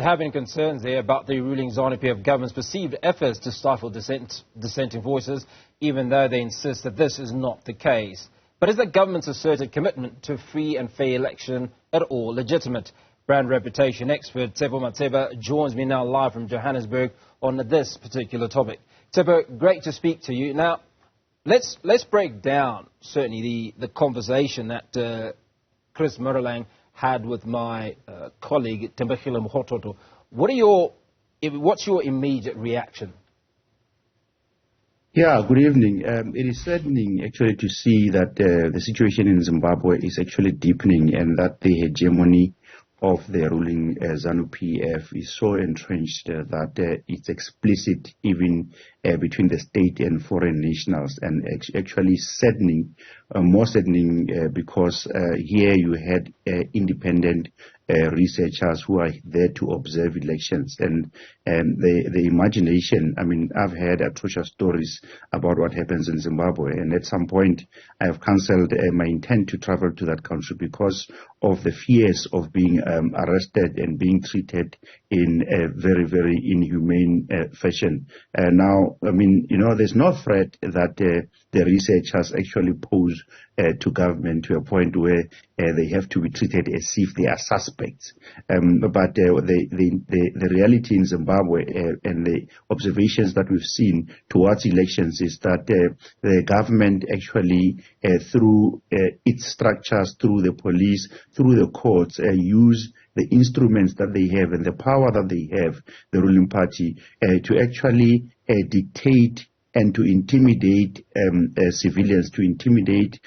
There have been concerns there about the ruling ZANU-PF government's perceived efforts to stifle dissenting voices, even though they insist that this is not the case. But is the government's asserted commitment to free and fair election at all legitimate? Brand reputation expert Tshepo Matseba joins me now live from Johannesburg on this particular topic. Tshepo, great to speak to you. Now, let's break down certainly the conversation that Chris Morolang had with my colleague Tembekile Mkhototo. What's your immediate reaction? Yeah, good evening. It is saddening actually to see that the situation in Zimbabwe is actually deepening and that the hegemony of the ruling ZANU-PF is so entrenched that it's explicit even between the state and foreign nationals, and actually saddening, more saddening because here you had independent researchers who are there to observe elections, and the imagination. I mean, I've heard atrocious stories about what happens in Zimbabwe, and at some point I have cancelled my intent to travel to that country because of the fears of being arrested and being treated in a very, very inhumane fashion. Now, I mean, there's no threat that the researchers actually pose to government to a point where they have to be treated as if they are suspects. But the reality in Zimbabwe and the observations that we've seen towards elections is that the government actually, through its structures, through the police, through the courts, use the instruments that they have and the power that they have, the ruling party, to actually dictate and to intimidate civilians, to intimidate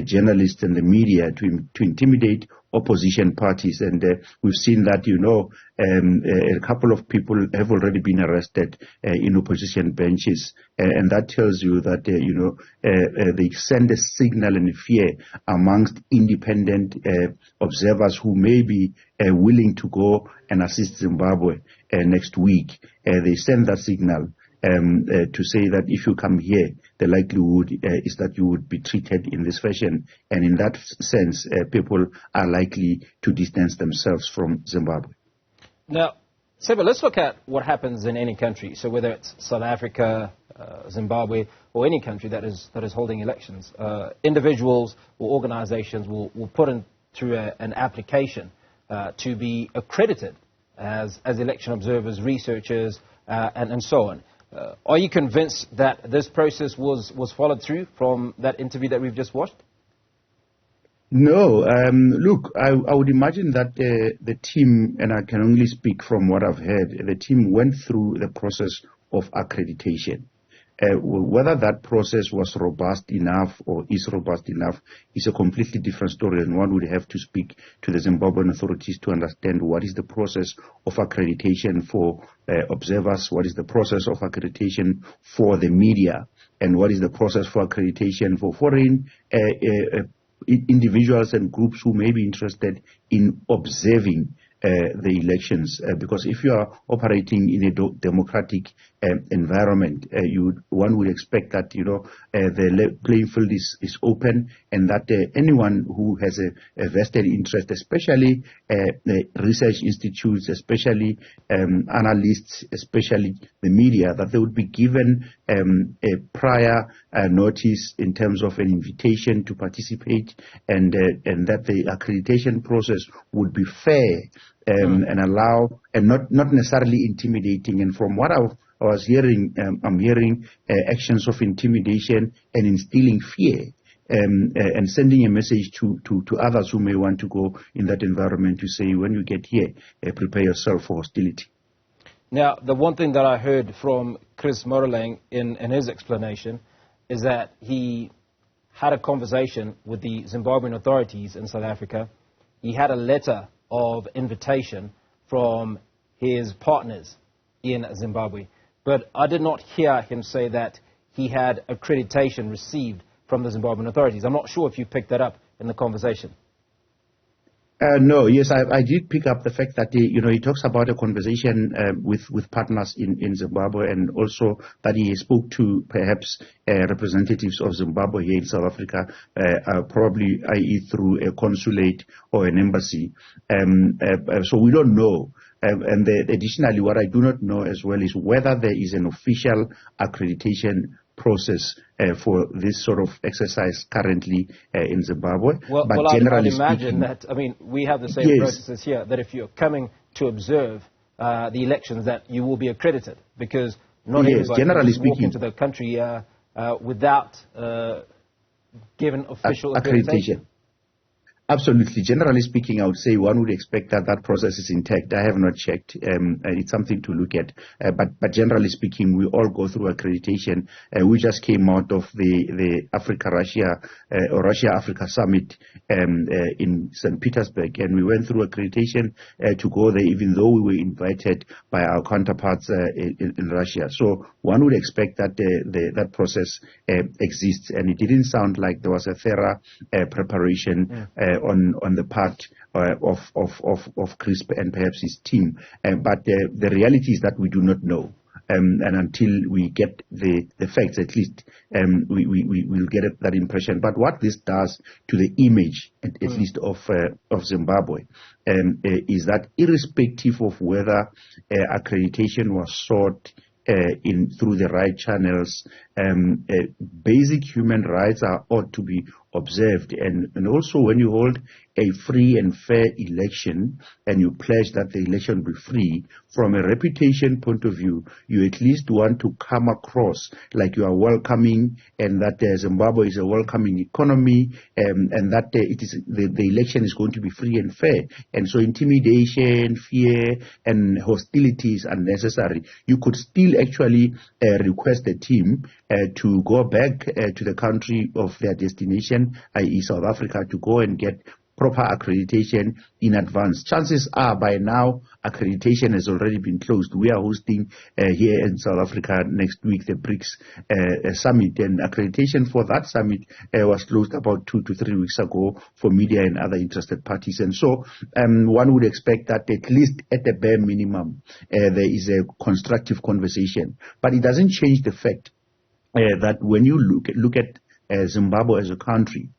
journalists and the media, to intimidate opposition parties. And we've seen that, a couple of people have already been arrested in opposition benches. And that tells you that, they send a signal and fear amongst independent observers who may be willing to go and assist Zimbabwe next week. They send that signal to say that if you come here, the likelihood is that you would be treated in this fashion. And in that sense, people are likely to distance themselves from Zimbabwe. Now, Tshepo, let's look at what happens in any country. So whether it's South Africa, Zimbabwe, or any country that is holding elections, individuals or organizations will put in through an application to be accredited as election observers, researchers, and so on. Are you convinced that this process was followed through from that interview that we've just watched? No. Look, I would imagine that the team, and I can only speak from what I've heard, the team went through the process of accreditation. Whether that process was robust enough or is robust enough is a completely different story, and one would have to speak to the Zimbabwean authorities to understand what is the process of accreditation for observers, what is the process of accreditation for the media, and what is the process for accreditation for foreign individuals and groups who may be interested in observing the elections, because if you are operating in a democratic environment, one would expect that the playing field is open, and that anyone who has a vested interest, especially the research institutes, especially analysts, especially the media, that they would be given a prior notice in terms of an invitation to participate, and that the accreditation process would be fair. And allow, and not necessarily intimidating. And from what I was hearing, I'm hearing actions of intimidation and instilling fear, and sending a message to others who may want to go in that environment to say, when you get here, prepare yourself for hostility. Now, the one thing that I heard from Chris Morolang in his explanation is that he had a conversation with the Zimbabwean authorities in South Africa. He had a letter of invitation from his partners in Zimbabwe. But I did not hear him say that he had accreditation received from the Zimbabwean authorities. I'm not sure if you picked that up in the conversation. No, yes, I did pick up the fact that he talks about a conversation with partners in Zimbabwe, and also that he spoke to perhaps representatives of Zimbabwe here in South Africa, probably i.e. through a consulate or an embassy. So we don't know. Additionally, what I do not know as well is whether there is an official accreditation process for this sort of exercise currently in Zimbabwe. Well, I'd imagine that, I mean, we have the same processes here, that if you're coming to observe the elections, that you will be accredited, because not everybody can walk into the country without given official accreditation. Absolutely. Generally speaking, I would say one would expect that that process is intact. I have not checked. It's something to look at. But generally speaking, we all go through accreditation. We just came out of the Russia-Africa Summit in St. Petersburg, and we went through accreditation to go there, even though we were invited by our counterparts in Russia. So one would expect that that process exists, and it didn't sound like there was a thorough preparation on the part of Crisp and perhaps his team. But the reality is that we do not know. And until we get the facts, at least we will get that impression. But what this does to the image, at least of Zimbabwe, is that irrespective of whether accreditation was sought through the right channels, basic human rights ought to be observed. And also when you hold a free and fair election and you pledge that the election will be free, from a reputation point of view, you at least want to come across like you are welcoming, and that Zimbabwe is a welcoming economy, and that the election is going to be free and fair. And so intimidation, fear, and hostility is unnecessary. You could still actually request the team to go back to the country of their destination, i.e. South Africa, to go and get proper accreditation in advance. Chances are by now accreditation has already been closed. We are hosting here in South Africa next week the BRICS summit, and accreditation for that summit was closed about 2 to 3 weeks ago for media and other interested parties. And so one would expect that at least at the bare minimum there is a constructive conversation. But it doesn't change the fact that when you look at Zimbabwe as a country,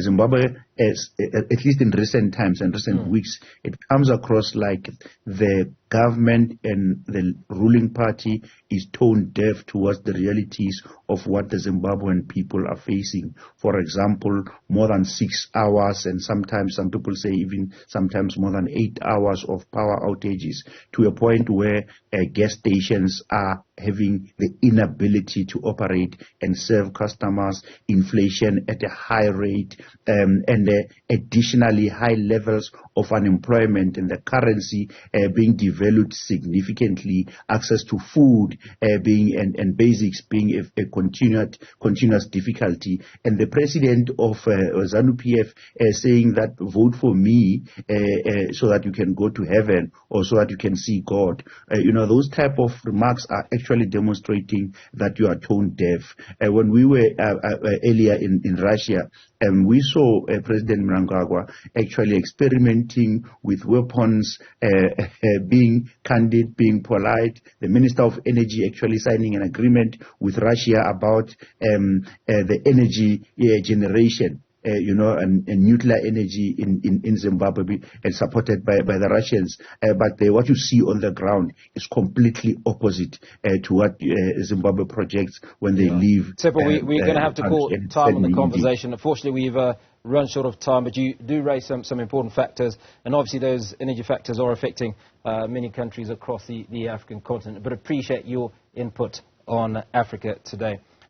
Zimbabwe, at least in recent times and recent weeks, it comes across like the government and the ruling party is tone deaf towards the realities of what the Zimbabwean people are facing. For example, more than 6 hours, and sometimes some people say even sometimes more than 8 hours of power outages, to a point where gas stations are having the inability to operate and serve customers, inflation at a high rate, and additionally high levels of unemployment, and the currency being devalued significantly, access to food being and basics being a continuous difficulty, and the president of ZANU-PF saying that vote for me so that you can go to heaven or so that you can see God. Those type of remarks are actually demonstrating that you are tone deaf. When we were earlier in Russia, we saw President Mnangagwa actually experimenting with weapons, being candid, being polite. The Minister of Energy actually signing an agreement with Russia about the energy generation. And nuclear energy in Zimbabwe, and supported by the Russians. But what you see on the ground is completely opposite to what Zimbabwe projects when they leave. Tshepo, we're going to have to call time on the conversation. Unfortunately, we've run short of time, but you do raise some important factors, and obviously those energy factors are affecting many countries across the African continent. But appreciate your input on Africa Today.